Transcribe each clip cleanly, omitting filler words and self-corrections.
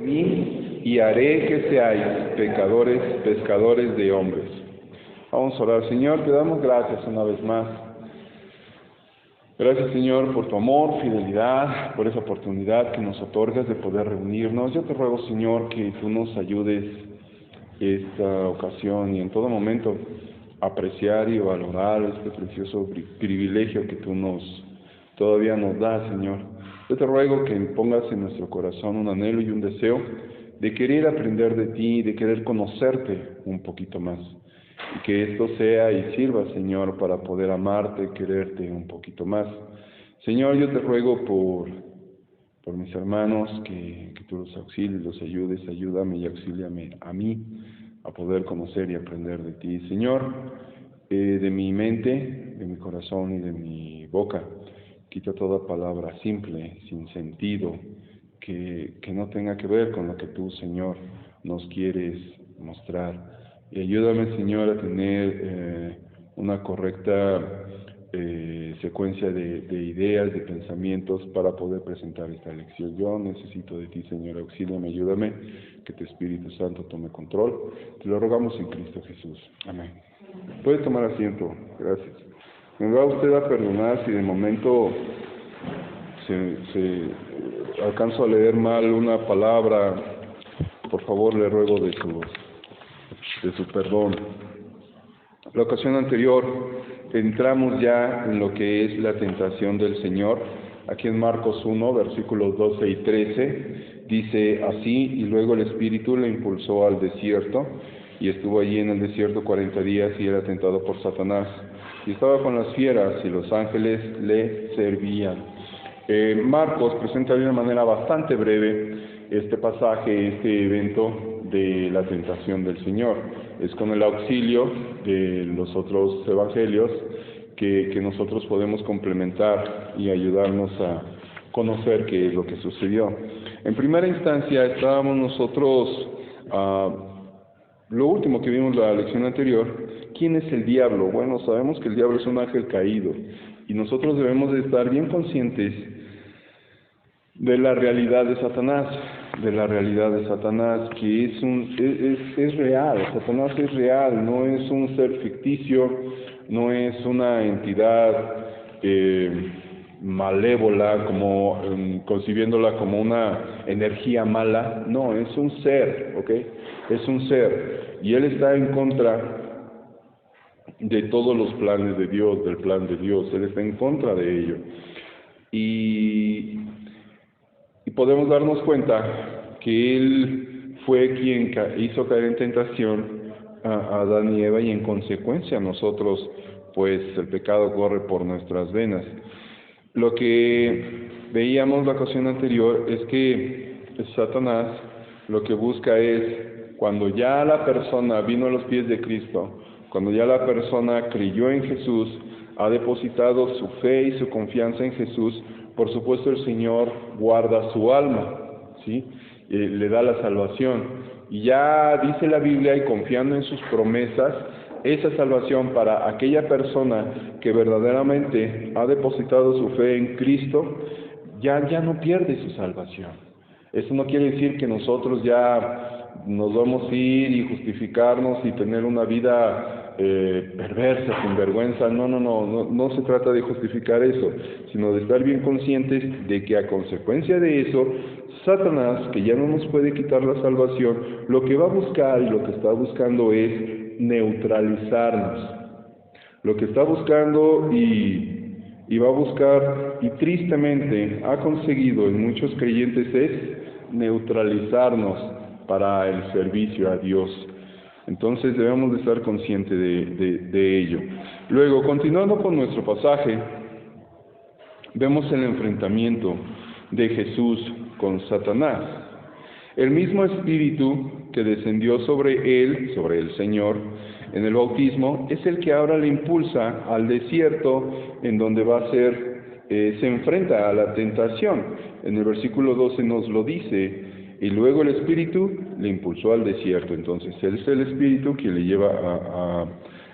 mí y haré que seáis pescadores de hombres. Vamos a orar. Señor, te damos gracias una vez más. Gracias, Señor, por tu amor, fidelidad, por esa oportunidad que nos otorgas de poder reunirnos. Yo te ruego, Señor, que tú nos ayudes esta ocasión y en todo momento apreciar y valorar este precioso privilegio que tú todavía nos das, Señor. Yo te ruego que pongas en nuestro corazón un anhelo y un deseo de querer aprender de ti, de querer conocerte un poquito más. Y que esto sea y sirva, Señor, para poder amarte, quererte un poquito más. Señor, yo te ruego por mis hermanos, que tú los auxilies, los ayudes, ayúdame y auxíliame a mí a poder conocer y aprender de ti. Señor, de mi mente, de mi corazón y de mi boca, quita toda palabra simple, sin sentido, que no tenga que ver con lo que tú, Señor, nos quieres mostrar. Y ayúdame, Señor, a tener una correcta secuencia de ideas, de pensamientos para poder presentar esta lección. Yo necesito de ti, Señor, auxíliame, ayúdame, que tu Espíritu Santo tome control. Te lo rogamos en Cristo Jesús. Amén. Puede tomar asiento. Gracias. Me va usted a perdonar si de momento alcanzo a leer mal una palabra. Por favor, le ruego de su perdón. La ocasión anterior entramos ya en lo que es la tentación del Señor. Aquí en Marcos 1, versículos 12 y 13, dice así: y luego el Espíritu le impulsó al desierto, y estuvo allí en el desierto 40 días, y era tentado por Satanás. Y estaba con las fieras, y los ángeles le servían. Marcos presenta de una manera bastante breve este pasaje, este evento de la tentación del Señor. Es con el auxilio de los otros evangelios que nosotros podemos complementar y ayudarnos a conocer qué es lo que sucedió. En primera instancia estábamos nosotros, lo último que vimos la lección anterior, ¿quién es el diablo? Bueno, sabemos que el diablo es un ángel caído y nosotros debemos de estar bien conscientes de la realidad de Satanás, que es real. Satanás es real, no es un ser ficticio, no es una entidad malévola, como concibiéndola como una energía mala. No, es un ser, ¿ok? Es un ser, y él está en contra de todos los planes de Dios, del plan de Dios. Él está en contra de ello. Y podemos darnos cuenta que él fue quien hizo caer en tentación a Adán y Eva, y en consecuencia nosotros, pues el pecado corre por nuestras venas. Lo que veíamos la ocasión anterior es que Satanás lo que busca es, cuando ya la persona vino a los pies de Cristo, cuando ya la persona creyó en Jesús, ha depositado su fe y su confianza en Jesús, por supuesto el Señor guarda su alma, ¿sí? Le da la salvación. Y ya dice la Biblia, y confiando en sus promesas, esa salvación para aquella persona que verdaderamente ha depositado su fe en Cristo, ya no pierde su salvación. Eso no quiere decir que nosotros ya nos vamos a ir y justificarnos y tener una vida perversa, sin vergüenza. No se trata de justificar eso, sino de estar bien conscientes de que a consecuencia de eso, Satanás, que ya no nos puede quitar la salvación, lo que va a buscar y lo que está buscando es neutralizarnos. Lo que está buscando y va a buscar, y tristemente ha conseguido en muchos creyentes, es neutralizarnos para el servicio a Dios. Entonces debemos de estar conscientes de ello. Luego, continuando con nuestro pasaje, vemos el enfrentamiento de Jesús con Satanás. El mismo espíritu que descendió sobre él, sobre el Señor, en el bautismo, es el que ahora le impulsa al desierto, en donde se enfrenta a la tentación. En el versículo 12 nos lo dice: y luego el Espíritu le impulsó al desierto. Entonces, él es el Espíritu que le lleva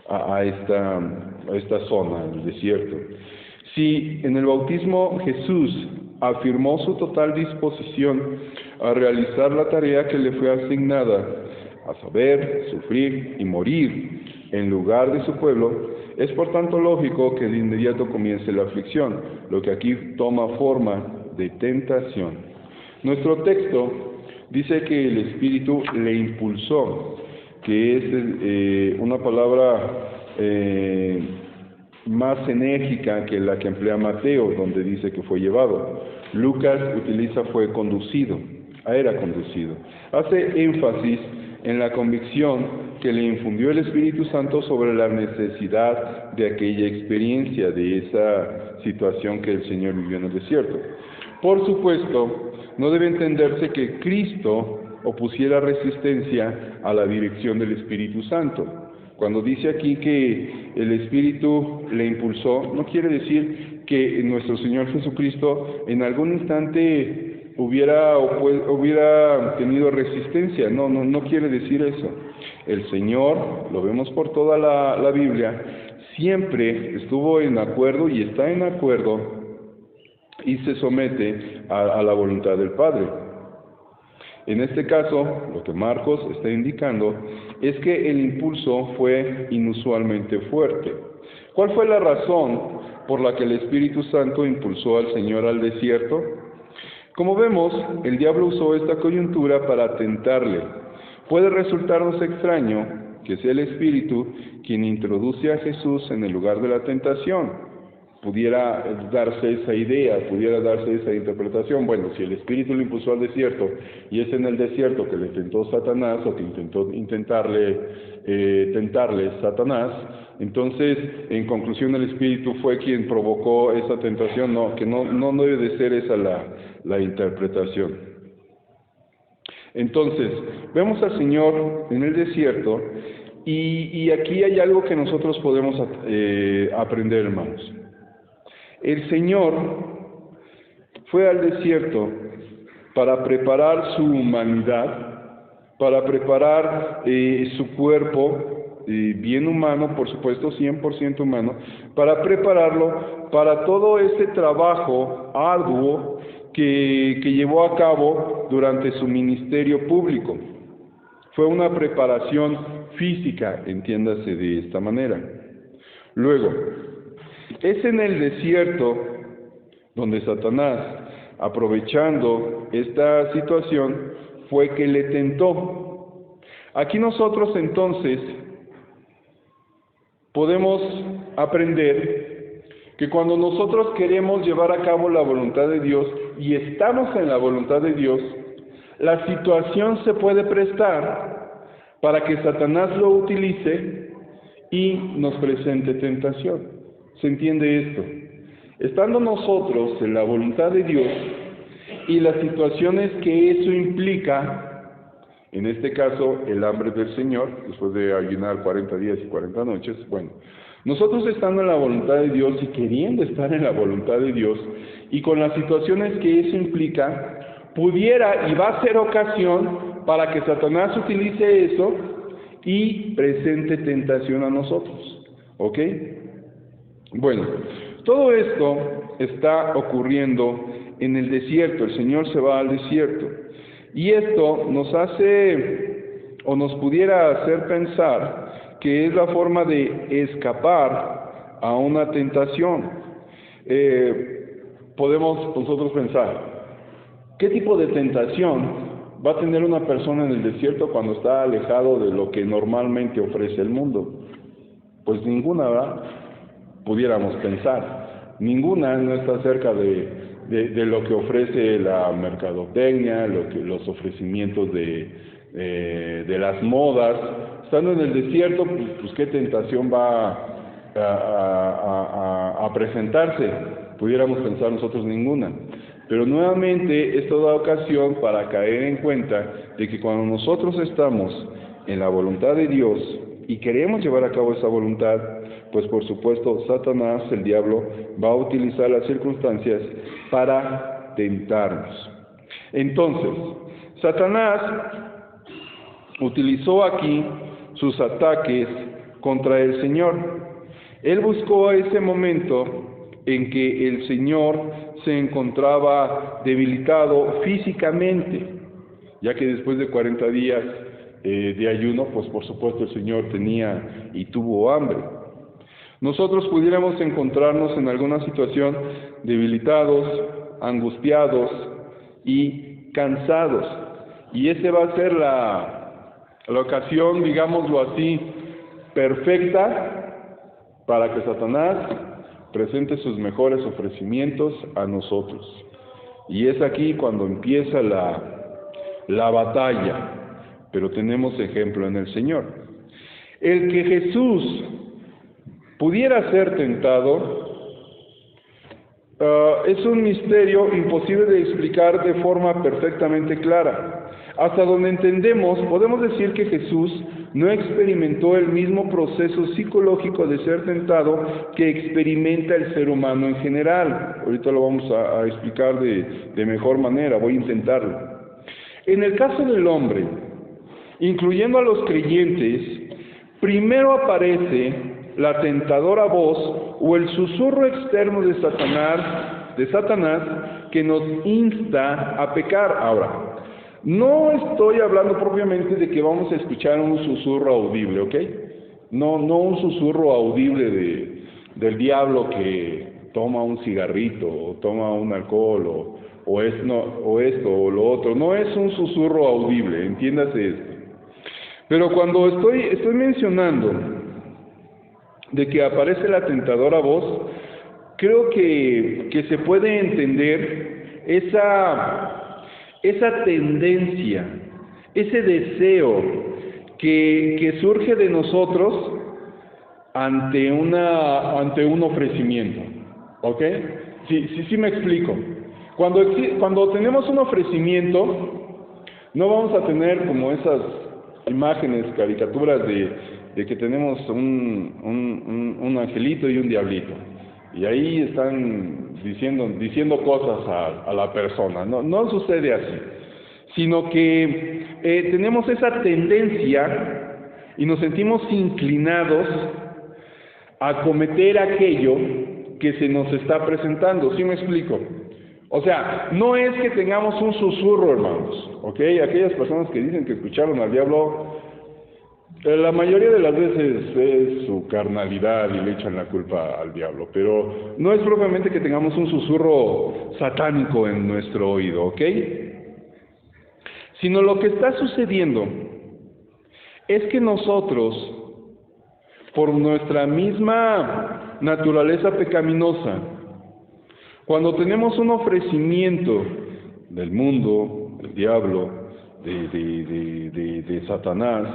a esta zona, al desierto. Si en el bautismo Jesús afirmó su total disposición a realizar la tarea que le fue asignada, a saber, sufrir y morir en lugar de su pueblo, es por tanto lógico que de inmediato comience la aflicción, lo que aquí toma forma de tentación. Nuestro texto dice que el Espíritu le impulsó, que es una palabra más enérgica que la que emplea Mateo, donde dice que fue llevado. Lucas utiliza fue conducido, era conducido. Hace énfasis en la convicción que le infundió el Espíritu Santo sobre la necesidad de aquella experiencia, de esa situación que el Señor vivió en el desierto. Por supuesto, no debe entenderse que Cristo opusiera resistencia a la dirección del Espíritu Santo. Cuando dice aquí que el Espíritu le impulsó, no quiere decir que nuestro Señor Jesucristo en algún instante hubiera tenido resistencia. No quiere decir eso. El Señor, lo vemos por toda la Biblia, siempre estuvo en acuerdo y está en acuerdo y se somete a la voluntad del Padre. En este caso, lo que Marcos está indicando es que el impulso fue inusualmente fuerte. ¿Cuál fue la razón por la que el Espíritu Santo impulsó al Señor al desierto? Como vemos, el diablo usó esta coyuntura para tentarle. Puede resultarnos extraño que sea el Espíritu quien introduce a Jesús en el lugar de la tentación. Pudiera darse esa idea, pudiera darse esa interpretación. Bueno, si el Espíritu lo impulsó al desierto y es en el desierto que le tentó Satanás o que intentó tentarle Satanás, entonces, en conclusión, el Espíritu fue quien provocó esa tentación. No debe de ser esa la interpretación. Entonces, vemos al Señor en el desierto y aquí hay algo que nosotros podemos aprender, hermanos. El Señor fue al desierto para preparar su humanidad, para preparar su cuerpo, bien humano, por supuesto, 100% humano, para prepararlo para todo ese trabajo arduo que llevó a cabo durante su ministerio público. Fue una preparación física, entiéndase de esta manera. Luego, es en el desierto donde Satanás, aprovechando esta situación, fue que le tentó. Aquí nosotros entonces podemos aprender que cuando nosotros queremos llevar a cabo la voluntad de Dios y estamos en la voluntad de Dios, la situación se puede prestar para que Satanás lo utilice y nos presente tentación. ¿Se entiende esto? Estando nosotros en la voluntad de Dios y las situaciones que eso implica, en este caso el hambre del Señor, después de ayunar 40 días y 40 noches, bueno, nosotros estando en la voluntad de Dios y queriendo estar en la voluntad de Dios y con las situaciones que eso implica, pudiera y va a ser ocasión para que Satanás utilice eso y presente tentación a nosotros. ¿Ok? Bueno, todo esto está ocurriendo en el desierto. El Señor se va al desierto. Y esto nos hace, o nos pudiera hacer pensar, que es la forma de escapar a una tentación. Podemos nosotros pensar, ¿qué tipo de tentación va a tener una persona en el desierto cuando está alejado de lo que normalmente ofrece el mundo? Pues ninguna, ¿verdad? Pudiéramos pensar. Ninguna no está cerca de lo que ofrece la mercadotecnia, los ofrecimientos de las modas. Estando en el desierto, pues qué tentación va a presentarse. Pudiéramos pensar nosotros ninguna. Pero nuevamente esto da ocasión para caer en cuenta de que cuando nosotros estamos en la voluntad de Dios y queremos llevar a cabo esa voluntad, pues por supuesto Satanás, el diablo, va a utilizar las circunstancias para tentarnos. Entonces, Satanás utilizó aquí sus ataques contra el Señor. Él buscó ese momento en que el Señor se encontraba debilitado físicamente, ya que después de 40 días de ayuno, pues por supuesto el Señor tenía y tuvo hambre. Nosotros pudiéramos encontrarnos en alguna situación debilitados, angustiados y cansados, y esa va a ser la ocasión, digámoslo así, perfecta para que Satanás presente sus mejores ofrecimientos a nosotros. Y es aquí cuando empieza la batalla, pero tenemos ejemplo en el Señor. El que Jesús pudiera ser tentado es un misterio imposible de explicar de forma perfectamente clara. Hasta donde entendemos, podemos decir que Jesús no experimentó el mismo proceso psicológico de ser tentado que experimenta el ser humano en general. Ahorita lo vamos a explicar de mejor manera, voy a intentarlo. En el caso del hombre, incluyendo a los creyentes, primero aparece la tentadora voz o el susurro externo de Satanás que nos insta a pecar. Ahora, no estoy hablando propiamente de que vamos a escuchar un susurro audible, ¿ok? No un susurro audible del diablo que toma un cigarrito, o toma un alcohol, o esto, o lo otro. No es un susurro audible, entiéndase esto. Pero cuando estoy mencionando de que aparece la tentadora voz, creo que se puede entender esa tendencia, ese deseo que surge de nosotros ante un ofrecimiento, ¿ok? Sí me explico. Cuando tenemos un ofrecimiento, no vamos a tener como esas imágenes, caricaturas de que tenemos un angelito y un diablito, y ahí están diciendo cosas a la persona. No sucede así, sino que tenemos esa tendencia y nos sentimos inclinados a cometer aquello que se nos está presentando. ¿Sí me explico? O sea, no es que tengamos un susurro, hermanos, ¿ok? Aquellas personas que dicen que escucharon al diablo, la mayoría de las veces es su carnalidad y le echan la culpa al diablo, pero no es propiamente que tengamos un susurro satánico en nuestro oído, ¿ok? Sino lo que está sucediendo es que nosotros, por nuestra misma naturaleza pecaminosa, cuando tenemos un ofrecimiento del mundo, del diablo, de Satanás,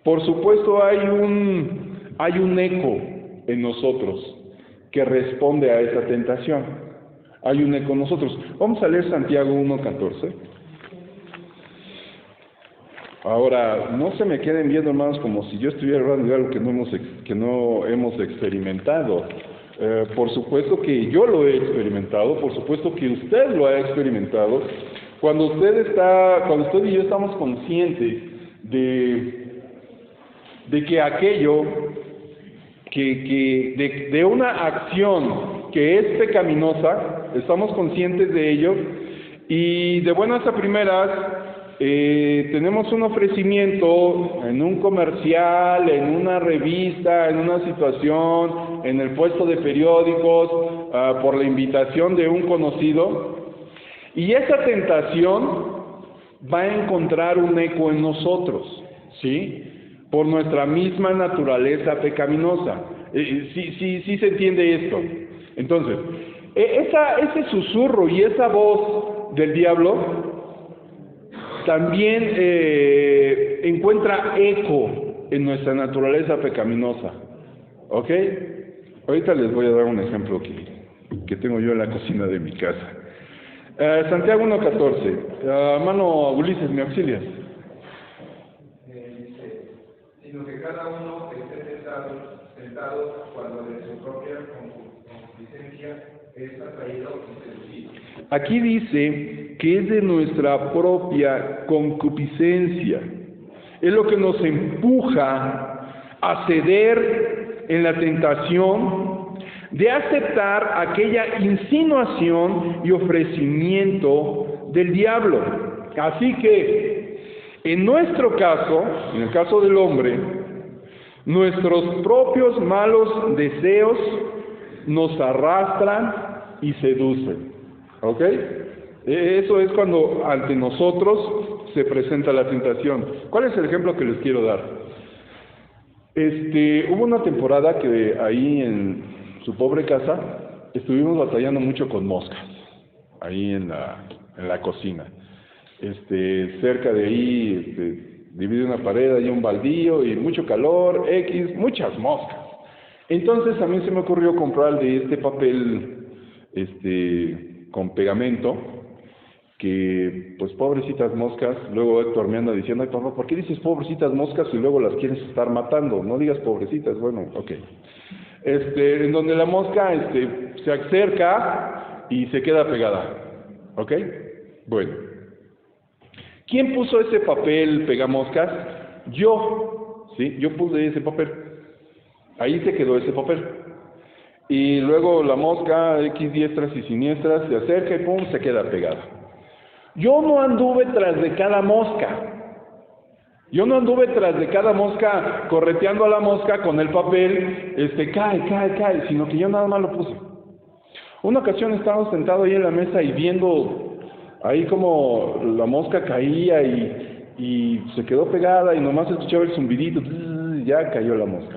por supuesto hay un eco en nosotros que responde a esa tentación. Hay un eco en nosotros. Vamos a leer Santiago 1:14. Ahora, no se me queden viendo, hermanos, como si yo estuviera hablando de algo que no hemos experimentado. Por supuesto que yo lo he experimentado, por supuesto que usted lo ha experimentado. Cuando usted y yo estamos conscientes de que aquello, de una acción que es pecaminosa, estamos conscientes de ello, y de buenas a primeras tenemos un ofrecimiento en un comercial, en una revista, en una situación, en el puesto de periódicos, por la invitación de un conocido, y esa tentación va a encontrar un eco en nosotros, ¿sí? Por nuestra misma naturaleza pecaminosa. Sí se entiende esto. Entonces, ese susurro y esa voz del diablo también encuentra eco en nuestra naturaleza pecaminosa. ¿Ok? Ahorita les voy a dar un ejemplo que tengo yo en la cocina de mi casa. Santiago 1:14. Hermano Ulises, ¿me auxilias? Dice, sino que cada uno esté sentado cuando de su propia concupiscencia es atraído y seducido. Aquí dice que es de nuestra propia concupiscencia. Es lo que nos empuja a ceder en la tentación de aceptar aquella insinuación y ofrecimiento del diablo. Así que, en nuestro caso, en el caso del hombre, nuestros propios malos deseos nos arrastran y seducen. ¿Ok? Eso es cuando ante nosotros se presenta la tentación. ¿Cuál es el ejemplo que les quiero dar? Hubo una temporada que ahí en su pobre casa estuvimos batallando mucho con moscas, ahí en la cocina. Cerca de ahí, divide una pared, hay un baldío y mucho calor, muchas moscas. Entonces a mí se me ocurrió comprar de este papel, con pegamento, que pues pobrecitas moscas. Luego Héctor me anda diciendo: ay papá, ¿por qué dices pobrecitas moscas y luego las quieres estar matando? No digas pobrecitas. Bueno, ok. En donde la mosca se acerca y se queda pegada. ¿Ok? Bueno. ¿Quién puso ese papel pegamoscas? Yo. ¿Sí? Yo puse ese papel. Ahí se quedó ese papel. Y luego la mosca, X diestras y siniestras, se acerca y pum, se queda pegada. Yo no anduve tras de cada mosca. Yo no anduve tras de cada mosca correteando a la mosca con el papel, cae, sino que yo nada más lo puse. Una ocasión estábamos sentados ahí en la mesa y viendo ahí como la mosca caía y se quedó pegada y nomás escuchaba el zumbidito, y ya cayó la mosca.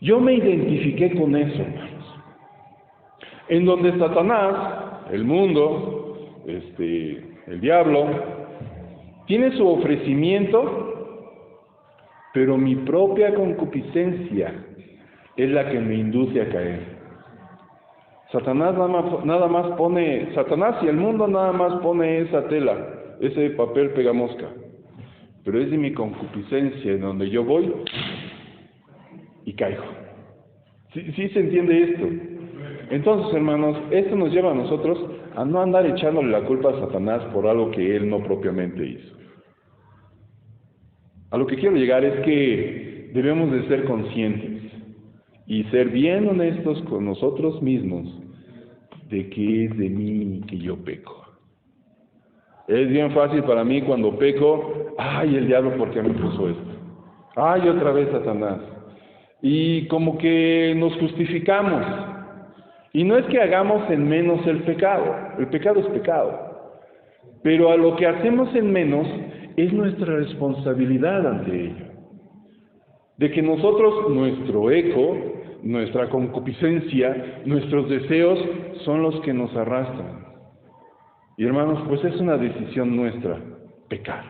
Yo me identifiqué con eso, hermanos. En donde Satanás, el mundo, el diablo, tiene su ofrecimiento, pero mi propia concupiscencia es la que me induce a caer. Satanás Satanás y el mundo nada más pone esa tela, ese papel pegamosca, pero es de mi concupiscencia en donde yo voy y caigo. ¿Sí se entiende esto? Entonces, hermanos, esto nos lleva a nosotros a no andar echándole la culpa a Satanás por algo que él no propiamente hizo. A lo que quiero llegar es que debemos de ser conscientes y ser bien honestos con nosotros mismos de que es de mí que yo peco. Es bien fácil para mí cuando peco: ay, el diablo, ¿por qué me puso esto? Ay, otra vez Satanás. Y como que nos justificamos. Y no es que hagamos en menos el pecado es pecado. Pero a lo que hacemos en menos es nuestra responsabilidad ante ello. De que nosotros, nuestro eco, nuestra concupiscencia, nuestros deseos son los que nos arrastran. Y hermanos, pues es una decisión nuestra pecar.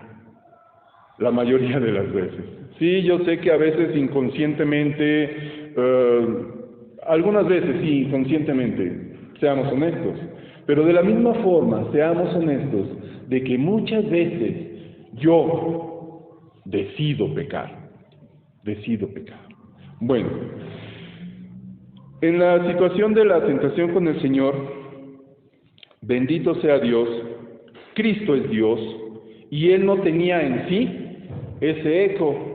La mayoría de las veces. Sí, yo sé que a veces inconscientemente, algunas veces sí, inconscientemente, seamos honestos. Pero de la misma forma, seamos honestos de que muchas veces yo decido pecar. Bueno, en la situación de la tentación con el Señor, bendito sea Dios, Cristo es Dios, y Él no tenía en sí ese eco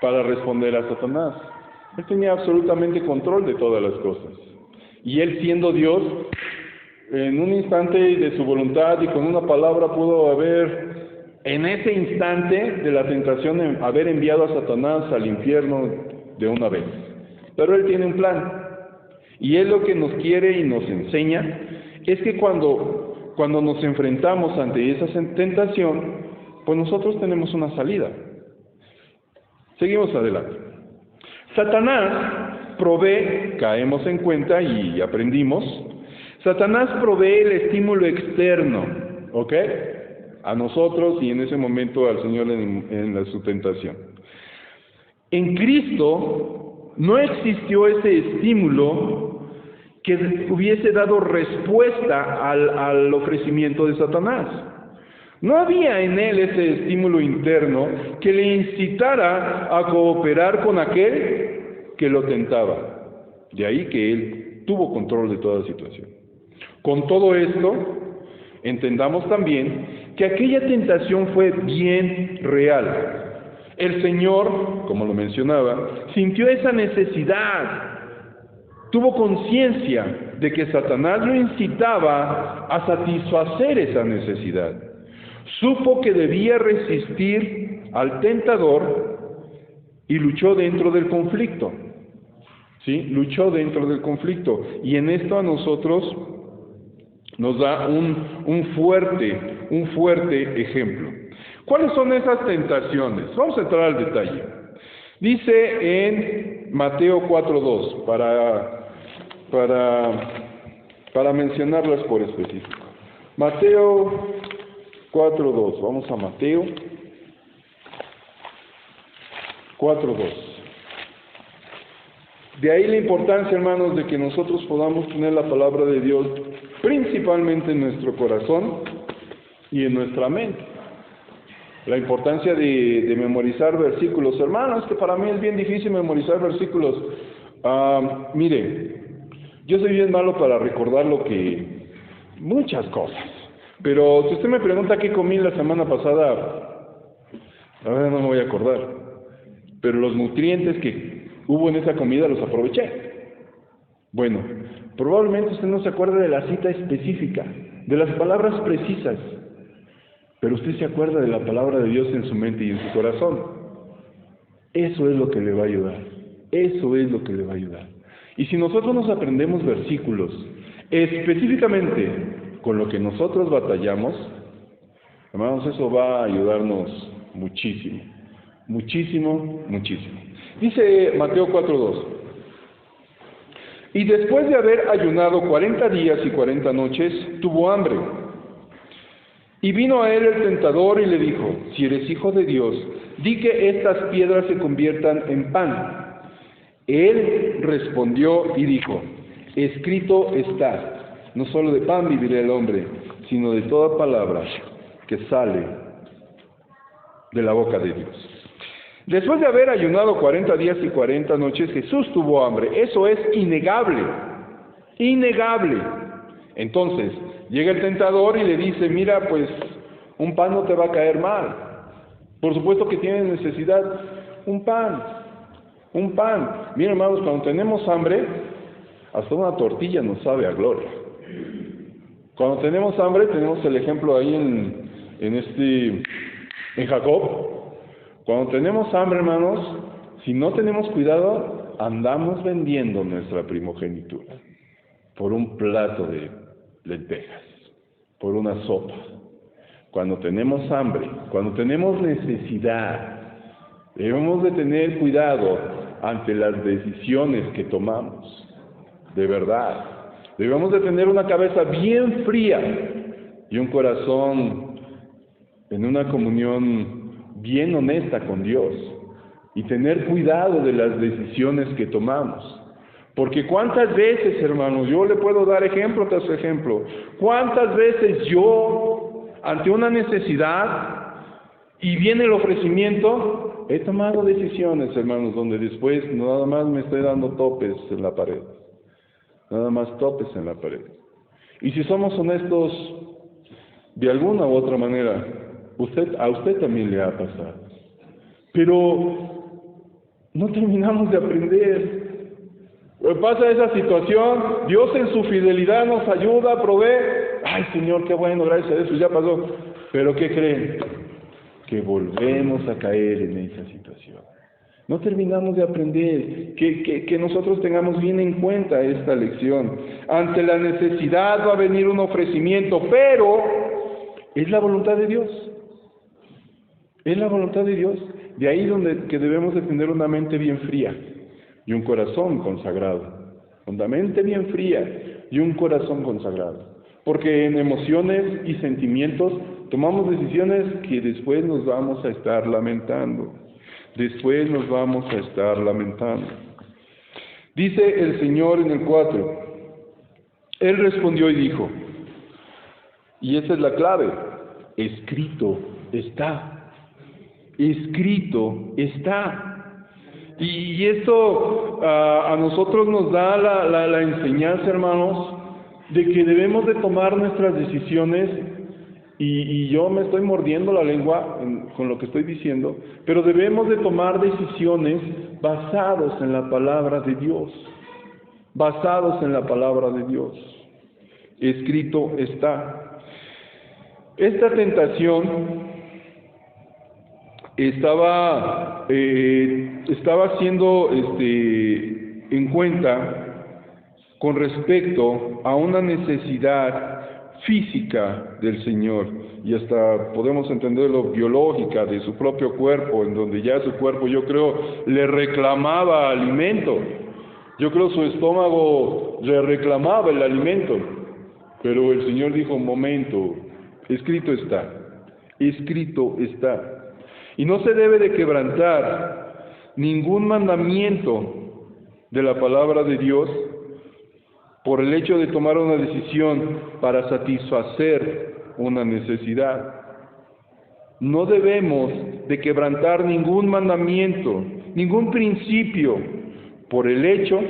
para responder a Satanás. Él tenía absolutamente control de todas las cosas. Y Él, siendo Dios, en un instante de su voluntad y con una palabra pudo haber, en ese instante de la tentación, haber enviado a Satanás al infierno de una vez. Pero Él tiene un plan. Y Él lo que nos quiere y nos enseña es que cuando nos enfrentamos ante esa tentación, pues nosotros tenemos una salida. Seguimos adelante. Satanás provee, caemos en cuenta y aprendimos, Satanás provee el estímulo externo, ¿ok? A nosotros y en ese momento al Señor en su tentación. En Cristo no existió ese estímulo que hubiese dado respuesta al ofrecimiento de Satanás. No había en él ese estímulo interno que le incitara a cooperar con aquel que lo tentaba. De ahí que él tuvo control de toda situación. Con todo esto, entendamos también que aquella tentación fue bien real. El Señor, como lo mencionaba, sintió esa necesidad. tuvo conciencia de que Satanás lo incitaba a satisfacer esa necesidad. Supo que debía resistir al tentador y luchó dentro del conflicto. ¿Sí? Luchó dentro del conflicto. Y en esto a nosotros nos da un fuerte ejemplo. ¿Cuáles son esas tentaciones? Vamos a entrar al detalle. Dice en Mateo 4:2, para mencionarlas por específico. Mateo 4:2, vamos a Mateo 4:2. De ahí la importancia, hermanos, de que nosotros podamos tener la palabra de Dios principalmente en nuestro corazón y en nuestra mente. La importancia de memorizar versículos. Hermanos, que para mí es bien difícil memorizar versículos. Mire, yo soy bien malo para recordar muchas cosas. Pero si usted me pregunta qué comí la semana pasada, la verdad no me voy a acordar. Pero los nutrientes que hubo en esa comida los aproveché. Bueno, probablemente usted no se acuerde de la cita específica, de las palabras precisas, pero usted se acuerda de la palabra de Dios en su mente y en su corazón. Eso es lo que le va a ayudar. Eso es lo que le va a ayudar. Y si nosotros nos aprendemos versículos específicamente con lo que nosotros batallamos, hermanos, eso va a ayudarnos muchísimo. Muchísimo, muchísimo. Dice Mateo 4:2. Y después de haber ayunado 40 días y 40 noches, tuvo hambre. Y vino a él el tentador y le dijo: si eres hijo de Dios, di que estas piedras se conviertan en pan. Él respondió y dijo: escrito está, no solo de pan vivirá el hombre, sino de toda palabra que sale de la boca de Dios. Después de haber ayunado 40 días y 40 noches, Jesús tuvo hambre. Eso es innegable. Innegable. Entonces, llega el tentador y le dice: mira, pues, un pan no te va a caer mal. Por supuesto que tienes necesidad. Un pan. Miren, hermanos, cuando tenemos hambre, hasta una tortilla nos sabe a gloria. Cuando tenemos hambre, tenemos el ejemplo ahí en Jacob. Cuando tenemos hambre, hermanos, si no tenemos cuidado, andamos vendiendo nuestra primogenitura por un plato de lentejas, por una sopa. Cuando tenemos hambre, cuando tenemos necesidad, debemos de tener cuidado ante las decisiones que tomamos. De verdad, debemos de tener una cabeza bien fría y un corazón en una comunión bien honesta con Dios, y tener cuidado de las decisiones que tomamos. Porque cuántas veces, hermanos, yo le puedo dar ejemplo tras ejemplo, cuántas veces yo, ante una necesidad, y viene el ofrecimiento, he tomado decisiones, hermanos, donde después nada más me estoy dando topes en la pared. Nada más topes en la pared. Y si somos honestos, de alguna u otra manera, a usted también le ha pasado. Pero no terminamos de aprender. Pasa esa situación, Dios en su fidelidad nos ayuda, provee. Ay, Señor, qué bueno, gracias a Dios, ya pasó. Pero ¿qué creen? Que volvemos a caer en esa situación. No terminamos de aprender, que nosotros tengamos bien en cuenta esta lección. Ante la necesidad va a venir un ofrecimiento, pero es la voluntad de Dios. Es la voluntad de Dios. De ahí que debemos de tener una mente bien fría y un corazón consagrado. Una mente bien fría y un corazón consagrado. Porque en emociones y sentimientos tomamos decisiones que después nos vamos a estar lamentando. Después nos vamos a estar lamentando. Dice el Señor en el 4. Él respondió y dijo, y esa es la clave: escrito está. Escrito está. Y esto a nosotros nos da la enseñanza, hermanos, de que debemos de tomar nuestras decisiones, y yo me estoy mordiendo la lengua con lo que estoy diciendo, pero debemos de tomar decisiones basadas en la palabra de Dios. basados en la palabra de Dios. Escrito está. Esta tentación estaba siendo en cuenta con respecto a una necesidad física del Señor, y hasta podemos entenderlo biológica, de su propio cuerpo, en donde ya su cuerpo, yo creo, le reclamaba alimento. Yo creo su estómago le reclamaba el alimento. Pero el Señor dijo: un momento, escrito está, escrito está. Y no se debe de quebrantar ningún mandamiento de la palabra de Dios por el hecho de tomar una decisión para satisfacer una necesidad. No debemos de quebrantar ningún mandamiento, ningún principio, por el hecho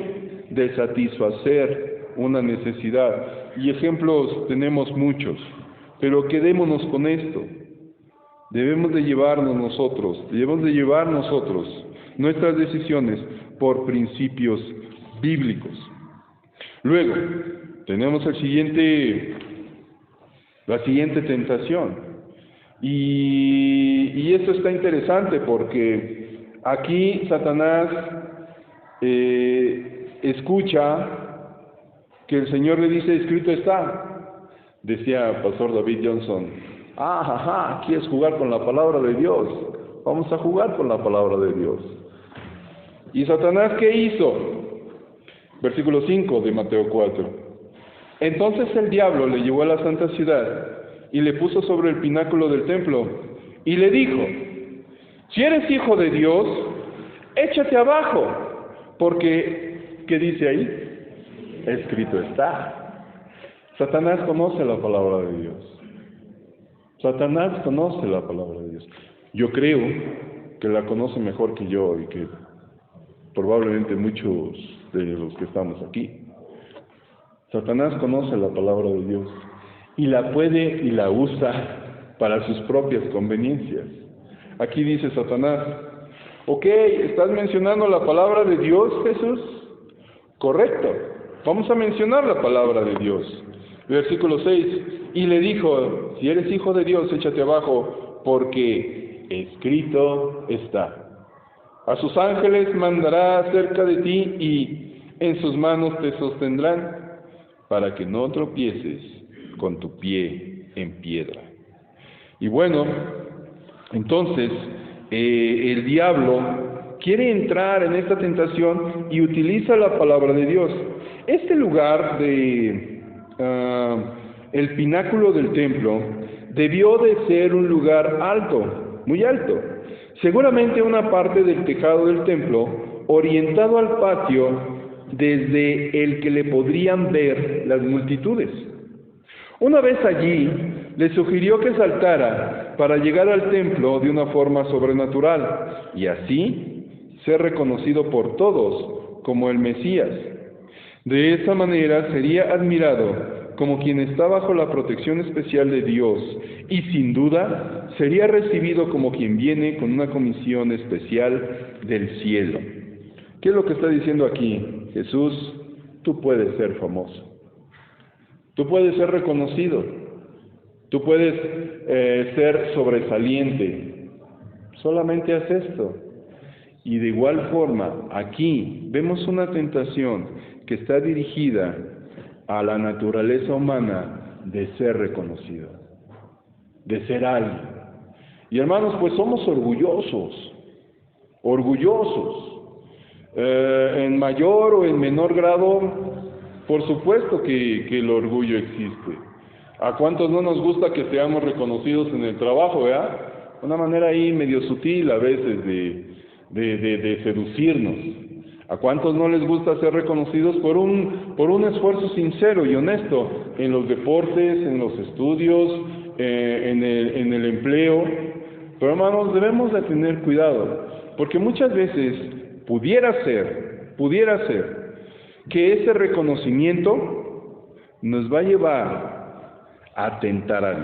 de satisfacer una necesidad. Y ejemplos tenemos muchos, pero quedémonos con esto. Debemos de llevar nosotros nuestras decisiones por principios bíblicos. Luego, tenemos la siguiente tentación. Y esto está interesante porque aquí Satanás escucha que el Señor le dice: escrito está. Decía Pastor David Johnson: ¿quieres jugar con la palabra de Dios? Vamos a jugar con la palabra de Dios. ¿Y Satanás qué hizo? Versículo 5 de Mateo 4. Entonces el diablo le llevó a la santa ciudad y le puso sobre el pináculo del templo y le dijo: si eres hijo de Dios, échate abajo, porque, ¿qué dice ahí? Escrito está. Satanás conoce la palabra de Dios. Satanás conoce la palabra de Dios. Yo creo que la conoce mejor que yo y que probablemente muchos de los que estamos aquí. Satanás conoce la palabra de Dios y la puede y la usa para sus propias conveniencias. Aquí dice Satanás: ok, ¿estás mencionando la palabra de Dios, Jesús? Correcto, vamos a mencionar la palabra de Dios. Versículo 6, y le dijo: si eres hijo de Dios, échate abajo, porque escrito está. A sus ángeles mandará acerca de ti y en sus manos te sostendrán, para que no tropieces con tu pie en piedra. Y bueno, entonces el diablo quiere entrar en esta tentación y utiliza la palabra de Dios. Este lugar de el pináculo del templo debió de ser un lugar alto, muy alto. Seguramente una parte del tejado del templo orientado al patio desde el que le podrían ver las multitudes. Una vez allí, le sugirió que saltara para llegar al templo de una forma sobrenatural y así ser reconocido por todos como el Mesías. De esa manera sería admirado como quien está bajo la protección especial de Dios y sin duda sería recibido como quien viene con una comisión especial del cielo. ¿Qué es lo que está diciendo aquí? Jesús, tú puedes ser famoso, tú puedes ser reconocido, tú puedes ser sobresaliente, solamente haz esto. Y de igual forma, aquí vemos una tentación que está dirigida a la naturaleza humana de ser reconocido, de ser alguien. Y hermanos, pues somos orgullosos, en mayor o en menor grado, por supuesto que el orgullo existe. ¿A cuántos no nos gusta que seamos reconocidos en el trabajo, verdad? Una manera ahí medio sutil a veces de seducirnos. ¿A cuántos no les gusta ser reconocidos por un esfuerzo sincero y honesto en los deportes, en los estudios, en el empleo? Pero hermanos, debemos de tener cuidado, porque muchas veces pudiera ser que ese reconocimiento nos va a llevar a tentar a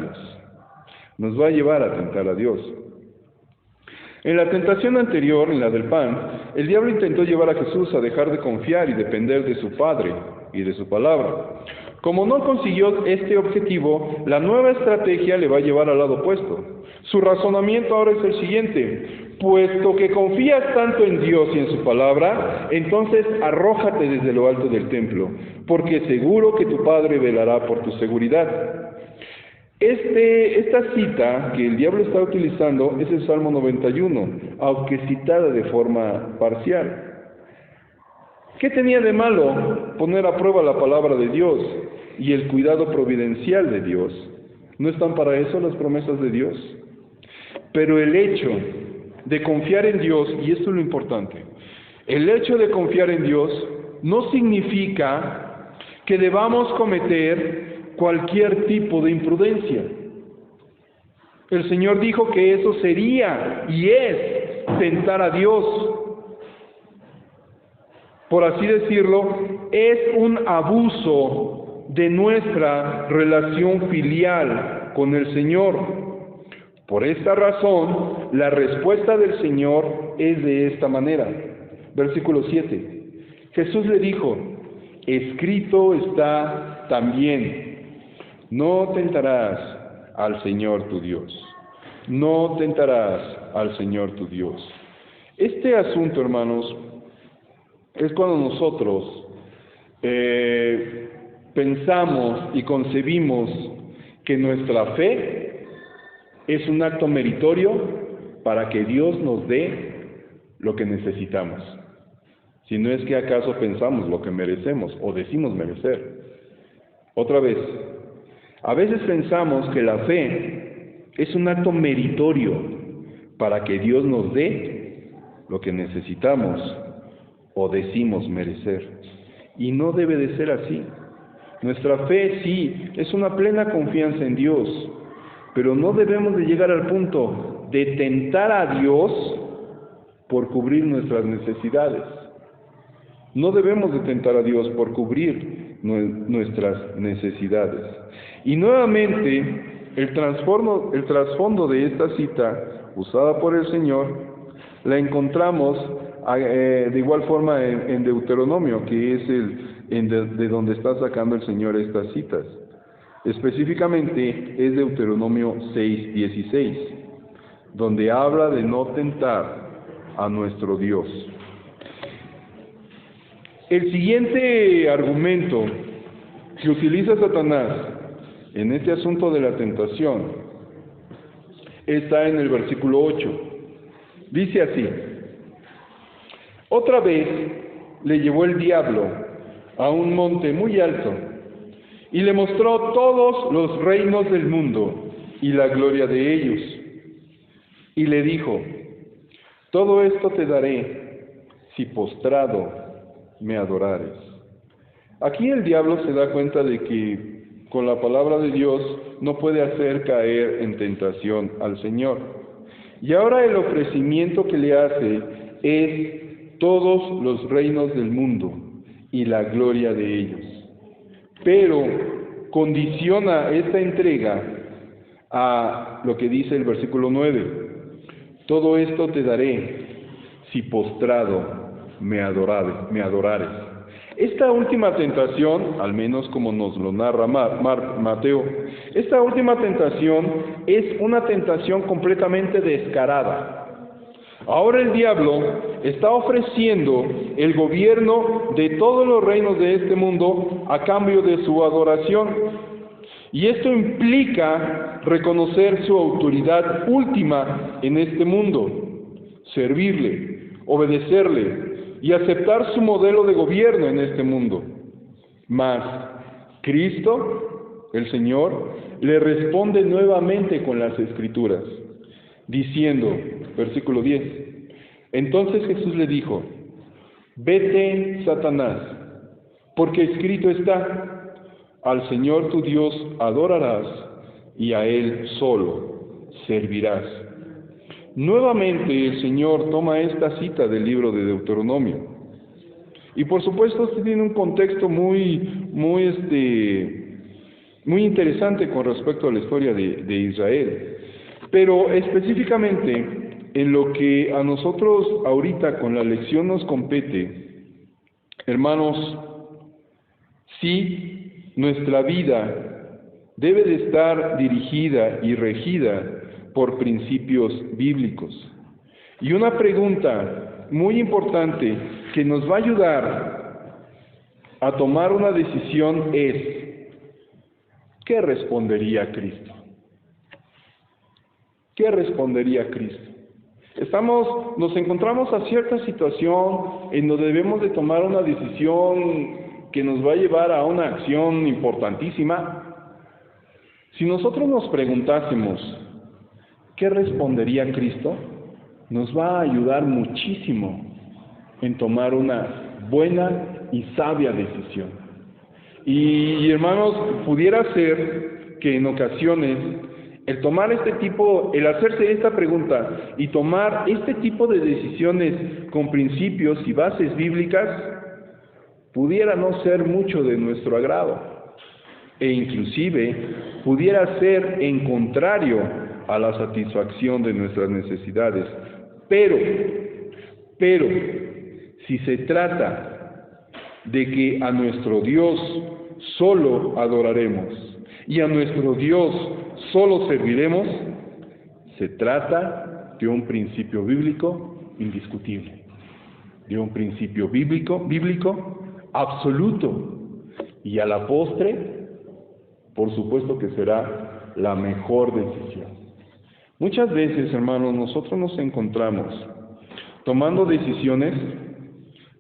Dios. En la tentación anterior, en la del pan, el diablo intentó llevar a Jesús a dejar de confiar y depender de su Padre y de su palabra. Como no consiguió este objetivo, la nueva estrategia le va a llevar al lado opuesto. Su razonamiento ahora es el siguiente: puesto que confías tanto en Dios y en su palabra, entonces arrójate desde lo alto del templo, porque seguro que tu Padre velará por tu seguridad. Esta cita que el diablo está utilizando es el Salmo 91, aunque citada de forma parcial. ¿Qué tenía de malo poner a prueba la palabra de Dios y el cuidado providencial de Dios? ¿No están para eso las promesas de Dios? Pero el hecho de confiar en Dios, y esto es lo importante, el hecho de confiar en Dios no significa que debamos cometer cualquier tipo de imprudencia. El Señor dijo que eso sería y es tentar a Dios. Por así decirlo, es un abuso de nuestra relación filial con el Señor. Por esta razón, la respuesta del Señor es de esta manera. Versículo 7. Jesús le dijo: escrito está también, no tentarás al Señor tu Dios. No tentarás al Señor tu Dios. Este asunto, hermanos, es cuando nosotros pensamos y concebimos que nuestra fe es un acto meritorio para que Dios nos dé lo que necesitamos. Si no es que acaso pensamos lo que merecemos o decimos merecer. Otra vez, a veces pensamos que la fe es un acto meritorio para que Dios nos dé lo que necesitamos o decimos merecer. Y no debe de ser así. Nuestra fe sí es una plena confianza en Dios, pero no debemos de llegar al punto de tentar a Dios por cubrir nuestras necesidades. No debemos de tentar a Dios por cubrir nuestras necesidades. Y nuevamente, el trasfondo de esta cita usada por el Señor la encontramos de igual forma en Deuteronomio, que es de donde está sacando el Señor estas citas. Específicamente es Deuteronomio 6:16, donde habla de no tentar a nuestro Dios. El siguiente argumento que utiliza Satanás en este asunto de la tentación está en el versículo 8. Dice así: otra vez le llevó el diablo a un monte muy alto y le mostró todos los reinos del mundo y la gloria de ellos. Y le dijo: todo esto te daré si postrado me adorares. Aquí el diablo se da cuenta de que con la palabra de Dios no puede hacer caer en tentación al Señor. Y ahora el ofrecimiento que le hace es todos los reinos del mundo y la gloria de ellos. Pero condiciona esta entrega a lo que dice el versículo 9: todo esto te daré si postrado me adorares. Esta última tentación, al menos como nos lo narra Mateo, esta última tentación es una tentación completamente descarada. Ahora el diablo está ofreciendo el gobierno de todos los reinos de este mundo a cambio de su adoración. Y esto implica reconocer su autoridad última en este mundo, servirle, obedecerle y aceptar su modelo de gobierno en este mundo. Mas Cristo, el Señor, le responde nuevamente con las Escrituras, diciendo, versículo 10, entonces Jesús le dijo: vete, Satanás, porque escrito está: al Señor tu Dios adorarás y a Él solo servirás. Nuevamente el Señor toma esta cita del libro de Deuteronomio. Y por supuesto este tiene un contexto muy interesante con respecto a la historia de Israel. Pero específicamente en lo que a nosotros ahorita con la lección nos compete, hermanos, sí, nuestra vida debe de estar dirigida y regida por principios bíblicos. Y una pregunta muy importante que nos va a ayudar a tomar una decisión es, ¿qué respondería Cristo? ¿Qué respondería Cristo? Nos encontramos a cierta situación en donde debemos de tomar una decisión que nos va a llevar a una acción importantísima. Si nosotros nos preguntásemos, ¿qué respondería Cristo? Nos va a ayudar muchísimo en tomar una buena y sabia decisión. Y hermanos, pudiera ser que en ocasiones el hacerse esta pregunta y tomar este tipo de decisiones con principios y bases bíblicas, pudiera no ser mucho de nuestro agrado, e inclusive pudiera ser en contrario a la satisfacción de nuestras necesidades. Pero, si se trata de que a nuestro Dios solo adoraremos y a nuestro Dios solo serviremos, se trata de un principio bíblico indiscutible, de un principio bíblico absoluto, y a la postre, por supuesto que será la mejor decisión. Muchas veces, hermanos, nosotros nos encontramos tomando decisiones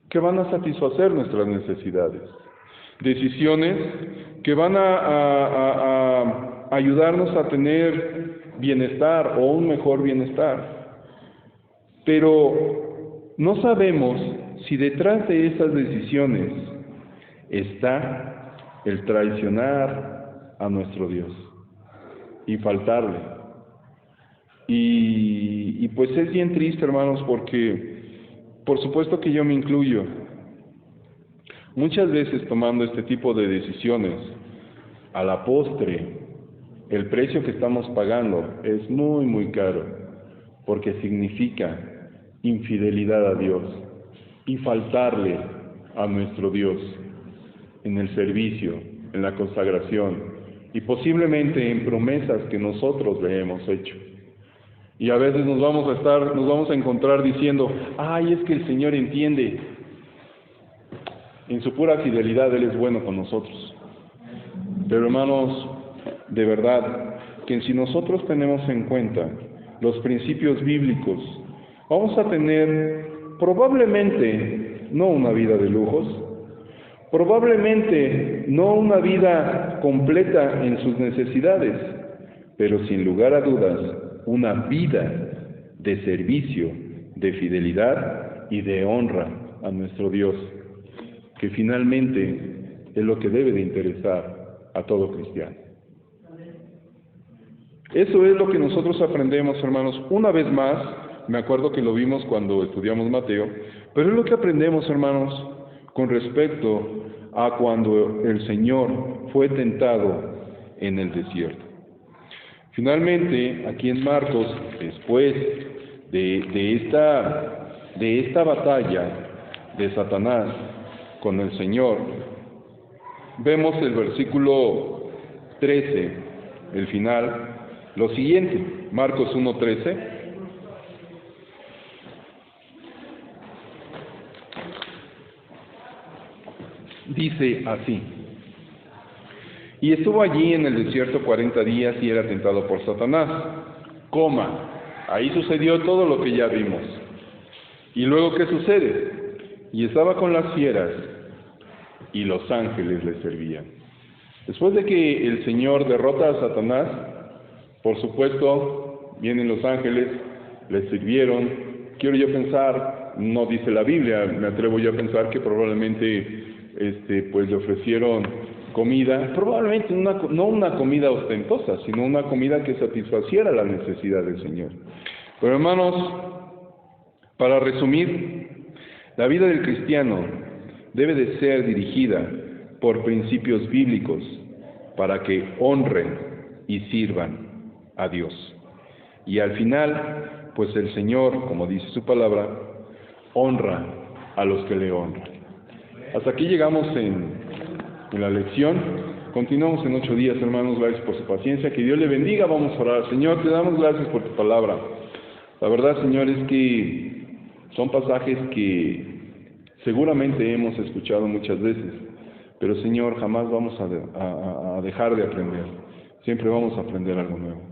que van a satisfacer nuestras necesidades, decisiones que van a ayudarnos a tener bienestar o un mejor bienestar, pero no sabemos si detrás de esas decisiones está el traicionar a nuestro Dios y faltarle. Y pues es bien triste, hermanos, porque por supuesto que yo me incluyo. Muchas veces tomando este tipo de decisiones, a la postre, el precio que estamos pagando es muy, muy caro, porque significa infidelidad a Dios y faltarle a nuestro Dios en el servicio, en la consagración y posiblemente en promesas que nosotros le hemos hecho. Y a veces nos vamos a encontrar diciendo, ay, es que el Señor entiende. En su pura fidelidad Él es bueno con nosotros. Pero hermanos, de verdad, que si nosotros tenemos en cuenta los principios bíblicos, vamos a tener probablemente no una vida de lujos, probablemente no una vida completa en sus necesidades, pero sin lugar a dudas, una vida de servicio, de fidelidad y de honra a nuestro Dios, que finalmente es lo que debe de interesar a todo cristiano. Eso es lo que nosotros aprendemos, hermanos. Una vez más, me acuerdo que lo vimos cuando estudiamos Mateo, pero es lo que aprendemos, hermanos, con respecto a cuando el Señor fue tentado en el desierto. Finalmente, aquí en Marcos, después de esta batalla de Satanás con el Señor, vemos el versículo 13, el final, lo siguiente, Marcos 1:13. Dice así: y estuvo allí en el desierto 40 días y era tentado por Satanás. Ahí sucedió todo lo que ya vimos. ¿Y luego qué sucede? Y estaba con las fieras y los ángeles le servían. Después de que el Señor derrota a Satanás, por supuesto, vienen los ángeles, le sirvieron. Quiero yo pensar, no dice la Biblia, me atrevo yo a pensar que probablemente pues le ofrecieron comida, probablemente no una comida ostentosa, sino una comida que satisfaciera la necesidad del Señor. Pero hermanos, para resumir, la vida del cristiano debe de ser dirigida por principios bíblicos para que honren y sirvan a Dios. Y al final pues el Señor, como dice su palabra, honra a los que le honran. Hasta aquí llegamos en la lección. Continuamos en 8 días, hermanos. Gracias por su paciencia. Que Dios le bendiga. Vamos a orar. Señor, te damos gracias por tu palabra. La verdad, Señor, es que son pasajes que seguramente hemos escuchado muchas veces, pero, Señor, jamás vamos a dejar de aprender. Siempre vamos a aprender algo nuevo.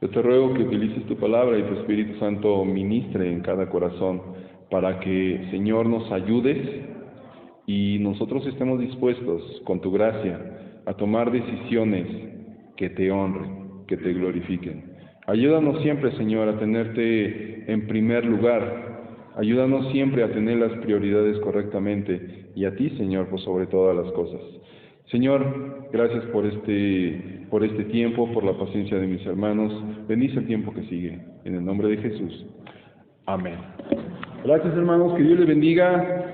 Yo te ruego que utilices tu palabra y tu Espíritu Santo ministre en cada corazón para que, Señor, nos ayudes y nosotros estemos dispuestos, con tu gracia, a tomar decisiones que te honren, que te glorifiquen. Ayúdanos siempre, Señor, a tenerte en primer lugar. Ayúdanos siempre a tener las prioridades correctamente y a ti, Señor, por sobre todas las cosas. Señor, gracias por este tiempo, por la paciencia de mis hermanos. Bendice el tiempo que sigue. En el nombre de Jesús. Amén. Gracias, hermanos. Que Dios les bendiga.